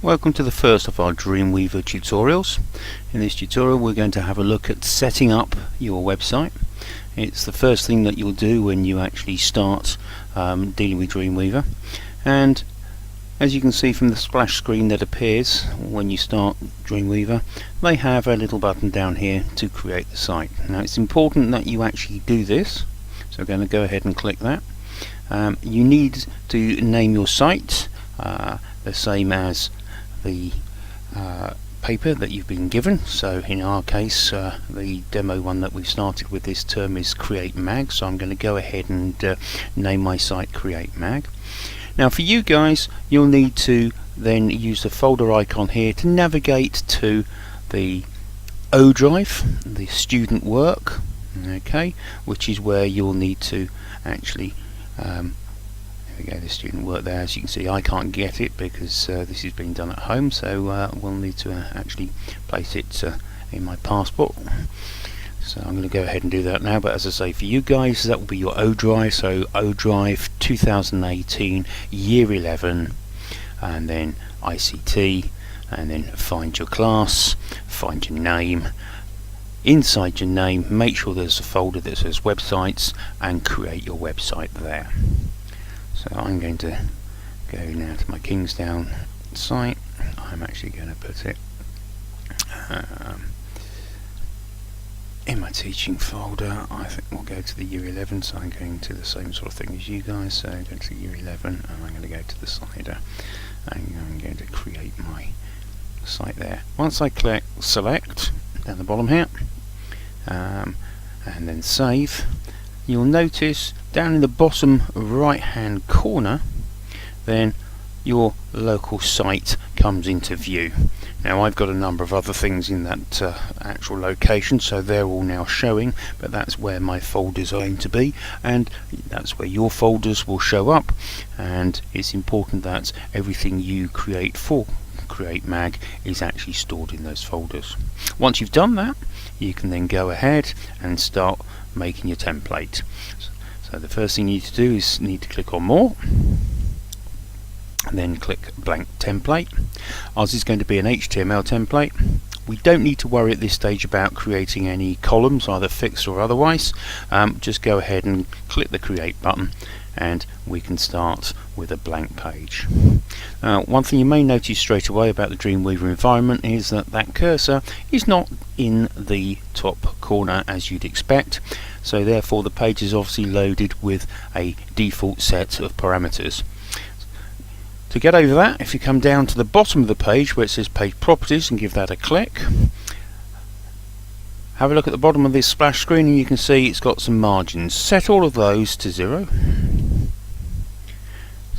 Welcome to the first of our Dreamweaver tutorials. In this tutorial we're going to have a look at setting up your website. It's the first thing that you'll do when you actually start dealing with Dreamweaver, and as you can see from the splash screen that appears when you start Dreamweaver, they have a little button down here to create the site. Now it's important that you actually do this, so we're going to go ahead and click that. You need to name your site the same as the paper that you've been given. So in our case, the demo one that we've started with this term is Create Mag, so I'm going to go ahead and name my site Create Mag. Now for you guys, you'll need to then use the folder icon here to navigate to the O drive, the student work, okay, which is where you'll need to actually there we go, the student work there. As you can see, I can't get it because this is being done at home, so we'll need to actually place it in my passport. So I'm going to go ahead and do that now, but as I say, for you guys that will be your O drive, so O drive 2018 year 11, and then ICT, and then find your class, find your name. Inside your name, make sure there's a folder that says websites and create your website there. So I'm going to go now to my Kingsdown site. I'm actually going to put it in my teaching folder. I think we'll go to the year 11, so I'm going to the same sort of thing as you guys, so go to year 11 and I'm going to go to the slider and I'm going to create my site there. Once I click select down the bottom here and then save, you'll notice down in the bottom right hand corner then your local site comes into view. Now I've got a number of other things in that actual location, so they're all now showing, but that's where my folders are going to be, and that's where your folders will show up, and it's important that everything you create for Create Mag is actually stored in those folders. Once you've done that, you can then go ahead and start making your template. So the first thing you need to do is click on More, and then click Blank Template. Ours is going to be an HTML template. We don't need to worry at this stage about creating any columns, either fixed or otherwise. Just go ahead and click the Create button and we can start with a blank page. One thing you may notice straight away about the Dreamweaver environment is that that cursor is not in the top corner as you'd expect, so therefore the page is obviously loaded with a default set of parameters. To get over that, if you come down to the bottom of the page where it says Page Properties and give that a click, have a look at the bottom of this splash screen and you can see it's got some margins. Set all of those to 0.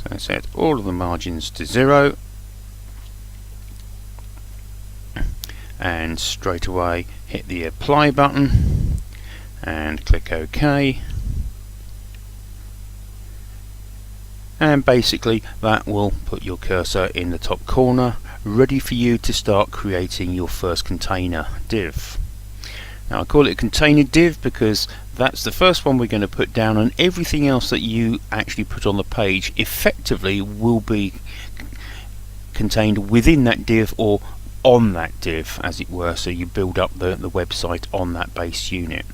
So set all of the margins to 0, and straight away hit the Apply button and click OK. And basically that will put your cursor in the top corner, ready for you to start creating your first container div. Now I call it a container div because that's the first one we're going to put down, and everything else that you actually put on the page effectively will be contained within that div or on that div, as it were, so you build up the website on that base unit.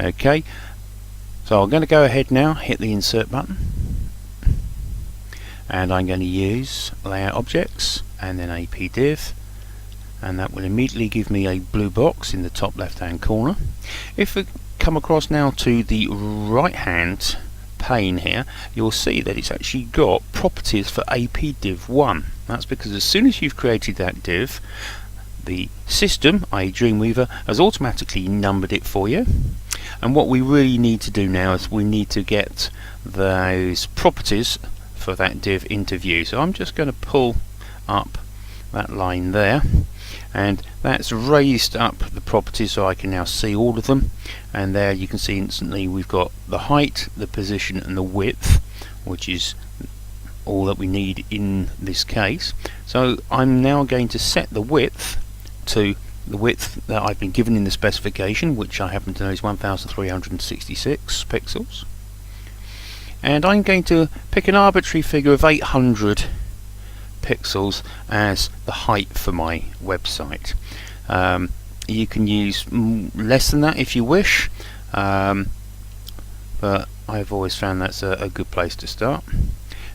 Okay, so I'm going to go ahead now, hit the Insert button, and I'm going to use Layout Objects and then AP Div, and that will immediately give me a blue box in the top left hand corner. If we come across now to the right hand pane here, you'll see that it's actually got properties for AP Div 1. That's because as soon as you've created that div, the system, i.e. Dreamweaver, has automatically numbered it for you. And what we really need to do now is we need to get those properties for that div into view. So I'm just going to pull up that line there, and that's raised up the properties so I can now see all of them, and there you can see instantly we've got the height, the position and the width, which is all that we need in this case. So I'm now going to set the width to the width that I've been given in the specification, which I happen to know is 1366 pixels, and I'm going to pick an arbitrary figure of 800 pixels as the height for my website. You can use less than that if you wish, but I've always found that's a good place to start.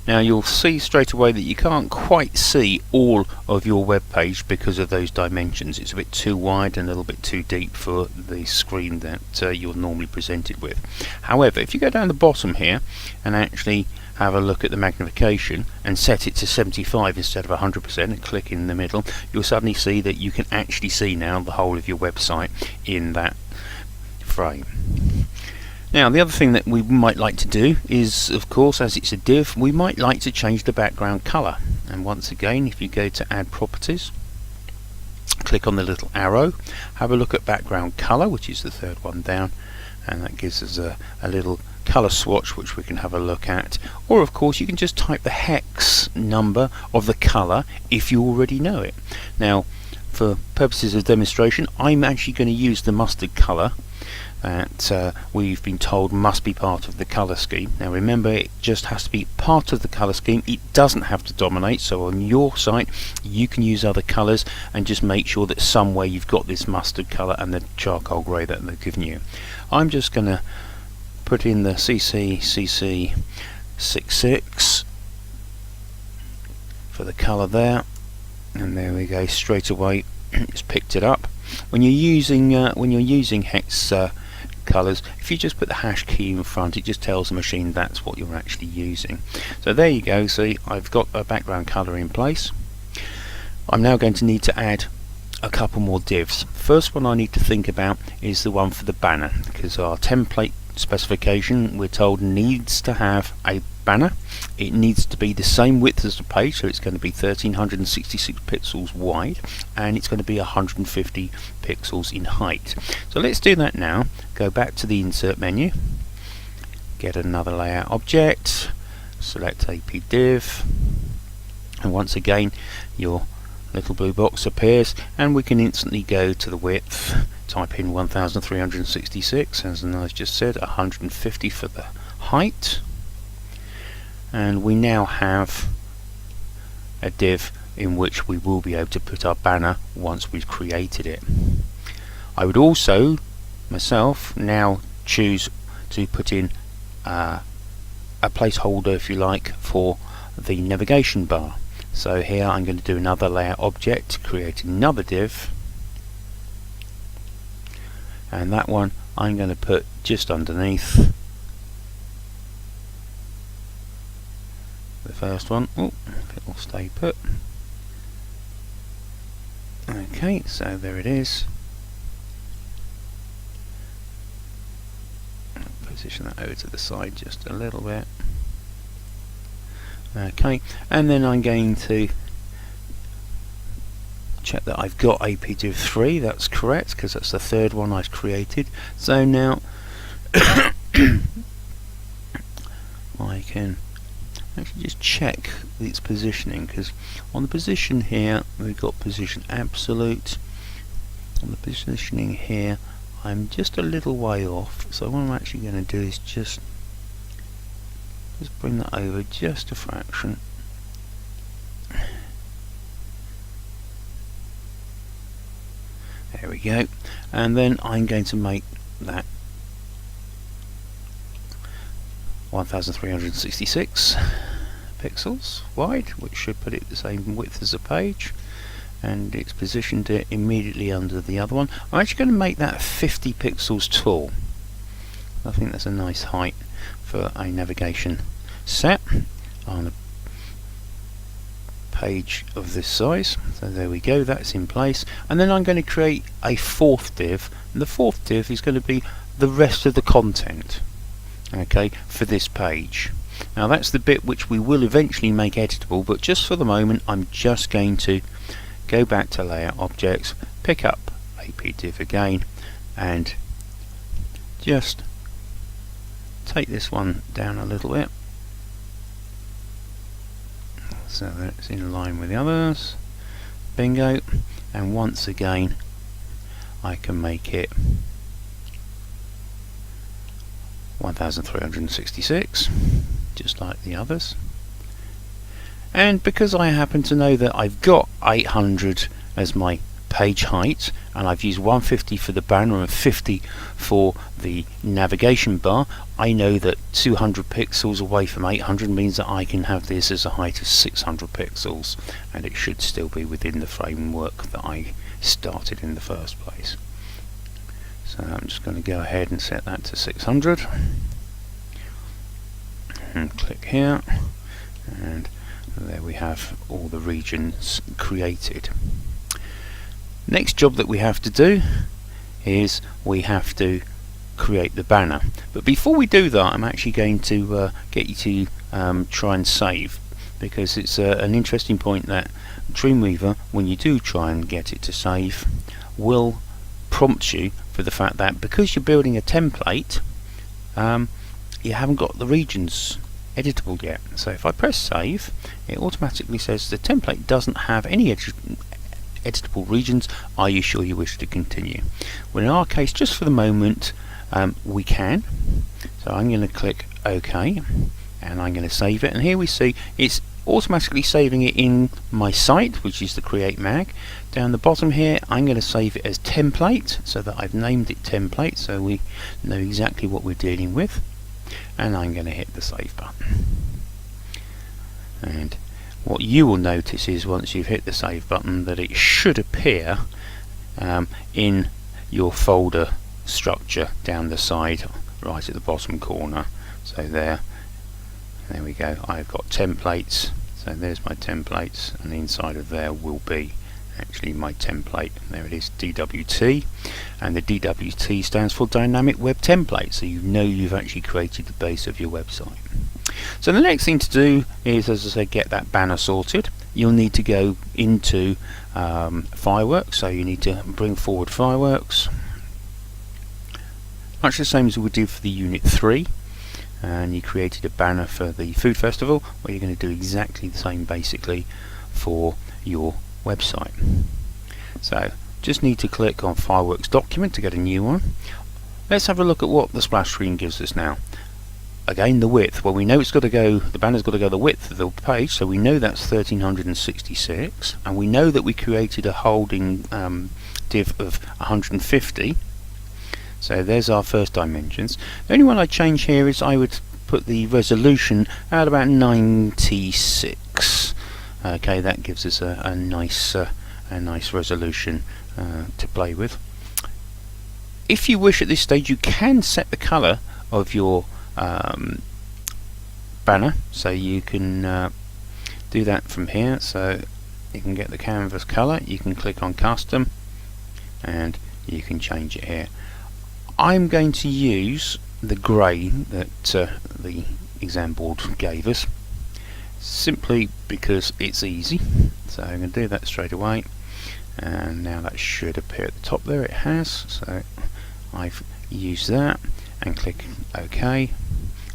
Now you'll see straight away that you can't quite see all of your web page because of those dimensions. It's a bit too wide and a little bit too deep for the screen that you're normally presented with. However, if you go down the bottom here and actually have a look at the magnification and set it to 75 instead of 100% and click in the middle, you'll suddenly see that you can actually see now the whole of your website in that frame. Now the other thing that we might like to do is, of course, as it's a div, we might like to change the background color. And once again, if you go to add properties, click on the little arrow, have a look at background color, which is the third one down, and that gives us a little color swatch which we can have a look at. Or of course you can just type the hex number of the color if you already know it. Now for purposes of demonstration, I'm actually going to use the mustard color that we've been told must be part of the color scheme. Now remember, it just has to be part of the color scheme. It doesn't have to dominate, so on your site you can use other colors and just make sure that somewhere you've got this mustard color and the charcoal gray that they've given you. I'm just going to put in the CC66 for the color there, and there we go, straight away it's picked it up. When you're using hex colors, if you just put the hash key in front, it just tells the machine that's what you're actually using. So there you go. See, I've got a background color in place. I'm now going to need to add a couple more divs. First one I need to think about is the one for the banner, because our template specification, we're told, needs to have a banner. It needs to be the same width as the page, so it's going to be 1366 pixels wide, and it's going to be 150 pixels in height. So let's do that now. Go back to the insert menu, get another layout object, select AP div, and once again your little blue box appears, and we can instantly go to the width, type in 1366, as I've just said, 150 for the height, and we now have a div in which we will be able to put our banner once we've created it. I would also myself now choose to put in a placeholder, if you like, for the navigation bar. So here I'm going to do another layout object, create another div, and that one I'm going to put just underneath the first one. Oh, it will stay put. Okay, so there it is. Position that over to the side just a little bit. Okay, and then I'm going to check that I've got APDiv3. That's correct, because that's the third one I've created. So now I can actually just check its positioning, because on the position here we've got position absolute. On the positioning here I'm just a little way off, so what I'm actually going to do is just bring that over just a fraction. There we go, and then I'm going to make that 1366 pixels wide, which should put it the same width as the page, and it's positioned it immediately under the other one. I'm actually going to make that 50 pixels tall. I think that's a nice height for a navigation set on a page of this size. So there we go, that's in place, and then I'm going to create a fourth div, and the fourth div is going to be the rest of the content, okay, for this page. Now that's the bit which we will eventually make editable, but just for the moment I'm just going to go back to layout objects, pick up APDiv again, and just take this one down a little bit so that it's in line with the others. Bingo. And once again I can make it 1366 just like the others. And because I happen to know that I've got 800 as my page height, and I've used 150 for the banner and 50 for the navigation bar, I know that 200 pixels away from 800 means that I can have this as a height of 600 pixels, and it should still be within the framework that I started in the first place. So I'm just going to go ahead and set that to 600 and click here, and there we have all the regions created. Next job that we have to do is we have to create the banner. But before we do that, I'm actually going to get you to try and save, because it's an interesting point that Dreamweaver, when you do try and get it to save, will prompt you for the fact that because you're building a template, you haven't got the regions editable yet. So if I press save, it automatically says the template doesn't have any editable regions. Are you sure you wish to continue? Well, in our case, just for the moment, we can. So I'm going to click OK, and I'm going to save it, and here we see it's automatically saving it in my site, which is the Create Mag. Down the bottom here, I'm going to save it as template, so that I've named it template, so we know exactly what we're dealing with, and I'm going to hit the save button. And what you will notice is once you've hit the save button that it should appear in your folder structure down the side right at the bottom corner. So there we go, I've got templates, so there's my templates, and inside of there will be actually my template. There it is, DWT, and the DWT stands for Dynamic Web Template, so you know you've actually created the base of your website. So the next thing to do is, as I said, get that banner sorted. You'll need to go into Fireworks, so you need to bring forward Fireworks, much the same as we did for the Unit 3, and you created a banner for the Food Festival, where you're going to do exactly the same basically for your website. So just need to click on Fireworks document to get a new one. Let's have a look at what the splash screen gives us now. Again, the width. Well, we know it's got to go, the banner's got to go the width of the page, so we know that's 1366, and we know that we created a holding div of 150. So there's our first dimensions. The only one I change here is I would put the resolution at about 96. Okay, that gives us a nice resolution to play with. If you wish at this stage, you can set the colour of your banner, so you can do that from here. So you can get the canvas colour, you can click on custom, and you can change it here. I'm going to use the grey that the exam board gave us, simply because it's easy. So I'm going to do that straight away, and now that should appear at the top there. It has, so I've used that and click OK,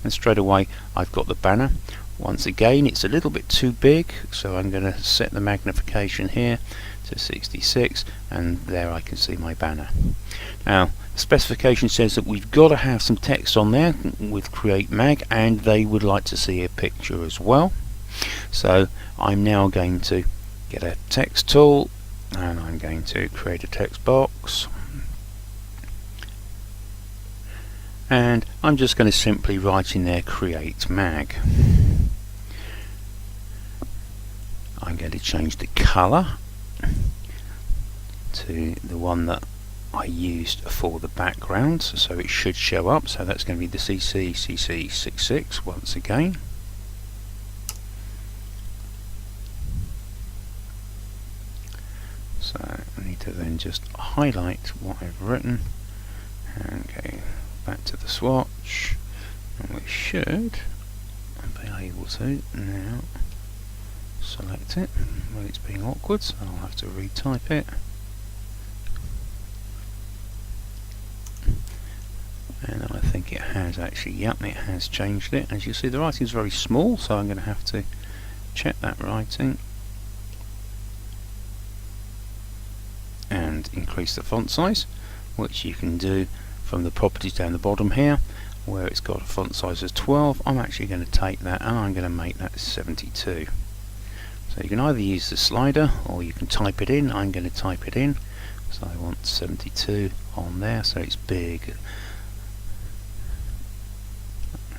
and straight away I've got the banner. Once again, it's a little bit too big, so I'm going to set the magnification here to 66, and there I can see my banner. Now the specification says that we've got to have some text on there with Create Mag, and they would like to see a picture as well. So I'm now going to get a text tool, and I'm going to create a text box, and I'm just going to simply write in there Create Mag. I'm going to change the colour to the one that I used for the background, so it should show up. So that's going to be the CC66 once again. So I need to then just highlight what I've written and go back to the swatch, and we should be able to now select it. Well, it's being awkward, so I'll have to retype it. And I think it has actually, yep, it has changed it. As you see, the writing is very small, so I'm going to have to check that writing and increase the font size, which you can do from the properties down the bottom here, where it's got a font size of 12. I'm actually going to take that and I'm going to make that 72. So you can either use the slider or you can type it in. I'm going to type it in, so I want 72 on there so it's big.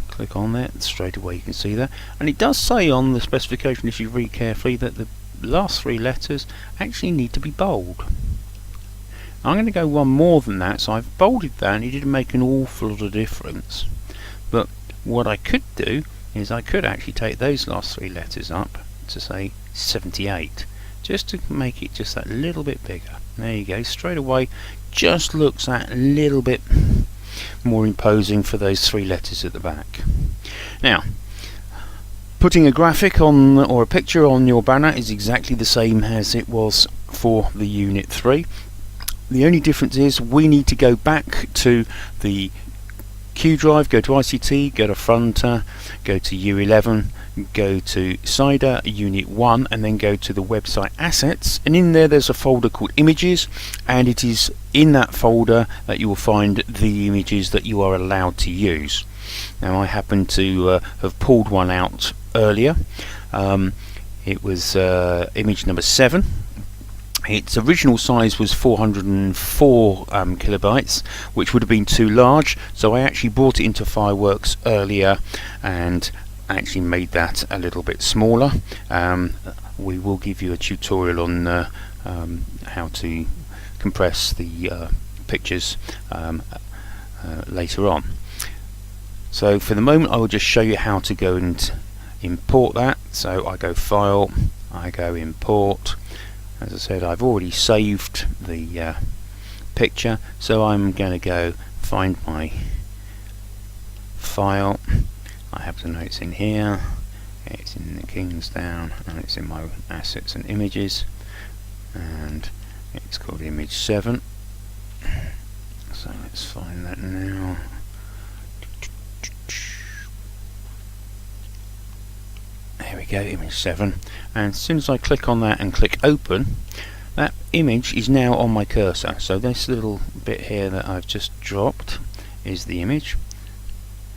Click on that and straight away you can see that, and it does say on the specification, if you read carefully, that the last 3 letters actually need to be bold. I'm going to go one more than that, so I've bolded that, and it didn't make an awful lot of difference. But what I could do is I could actually take those last 3 letters up to say 78, just to make it just that little bit bigger. There you go, straight away just looks that little bit more imposing for those 3 letters at the back. Now, putting a graphic on or a picture on your banner is exactly the same as it was for the Unit 3. The only difference is we need to go back to the Q drive, go to ICT, go to Fronter, go to U11, go to Cider Unit 1, and then go to the website assets, and in there's a folder called images, and it is in that folder that you will find the images that you are allowed to use. Now I happen to have pulled one out earlier. It was image number 7. Its original size was 404 kilobytes, which would have been too large, so I actually brought it into Fireworks earlier and actually made that a little bit smaller. We will give you a tutorial on how to compress the pictures later on. So for the moment I will just show you how to go and import that. So I go File, I go Import. As I said, I've already saved the picture, so I'm going to go find my file. I happen to know it's in here, it's in the Kingsdown, and it's in my assets and images, and it's called image 7. So let's find that now. There we go, image 7, and as soon as I click on that and click open, that image is now on my cursor. So this little bit here that I've just dropped is the image,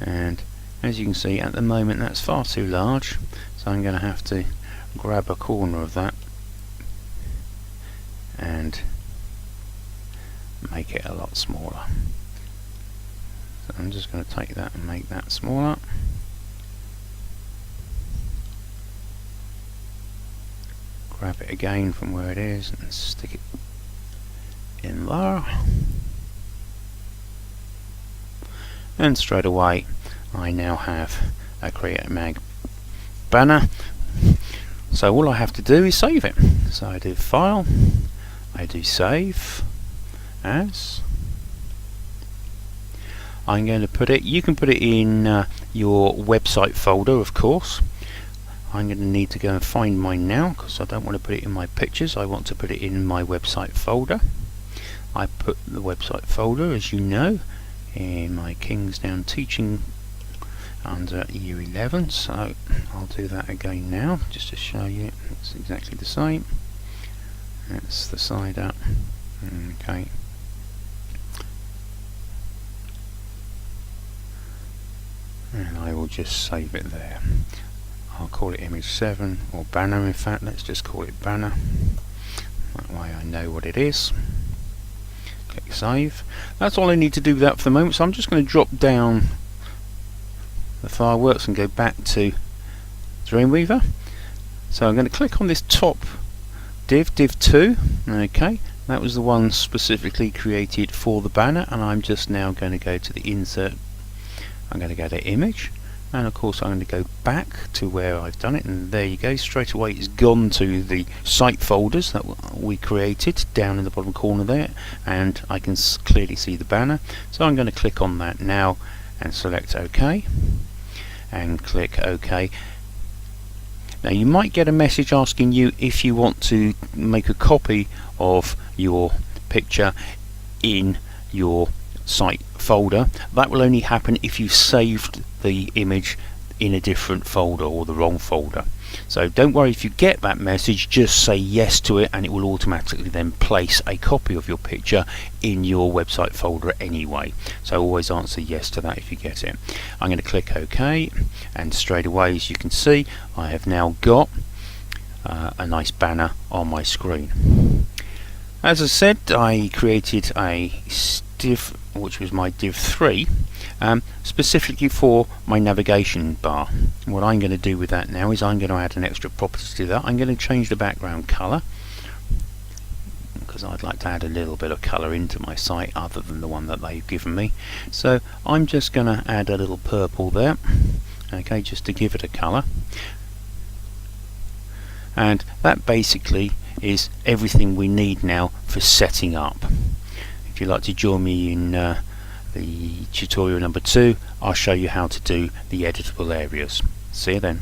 and as you can see at the moment that's far too large, so I'm going to have to grab a corner of that and make it a lot smaller. So I'm just going to take that and make that smaller. Grab it again from where it is and stick it in there, and straight away I now have a Create Mag banner. So all I have to do is save it. So I do File, I do Save As. I'm going to put it, you can put it in your website folder, of course. I'm going to need to go and find mine now because I don't want to put it in my pictures. I want to put it in my website folder. I put the website folder, as you know, in my Kingsdown teaching under year 11, so I'll do that again now just to show you it's exactly the same. That's the side up. Okay. And I will just save it there. I'll call it image 7, or banner in fact, let's just call it banner. That way I know what it is. Click save. That's all I need to do with that for the moment, so I'm just going to drop down the Fireworks and go back to Dreamweaver. So I'm going to click on this top div 2, okay, that was the one specifically created for the banner, and I'm just now going to go to the insert. I'm going to go to image, and of course I'm going to go back to where I've done it, and there you go, straight away it's gone to the site folders that we created down in the bottom corner there, and I can clearly see the banner. So I'm going to click on that now and select OK and click OK. Now you might get a message asking you if you want to make a copy of your picture in your site folder. That will only happen if you saved the image in a different folder or the wrong folder. So don't worry if you get that message, just say yes to it and it will automatically then place a copy of your picture in your website folder anyway. So always answer yes to that if you get it. I'm going to click OK, and straight away, as you can see, I have now got a nice banner on my screen. As I said, I created a div, which was my div 3, specifically for my navigation bar. What I'm going to do with that now is I'm going to add an extra property to that. I'm going to change the background colour, because I'd like to add a little bit of colour into my site other than the one that they've given me. So I'm just going to add a little purple there, okay, just to give it a colour. And that basically is everything we need now for setting up. If you'd like to join me in the tutorial number 2, I'll show you how to do the editable areas. See you then.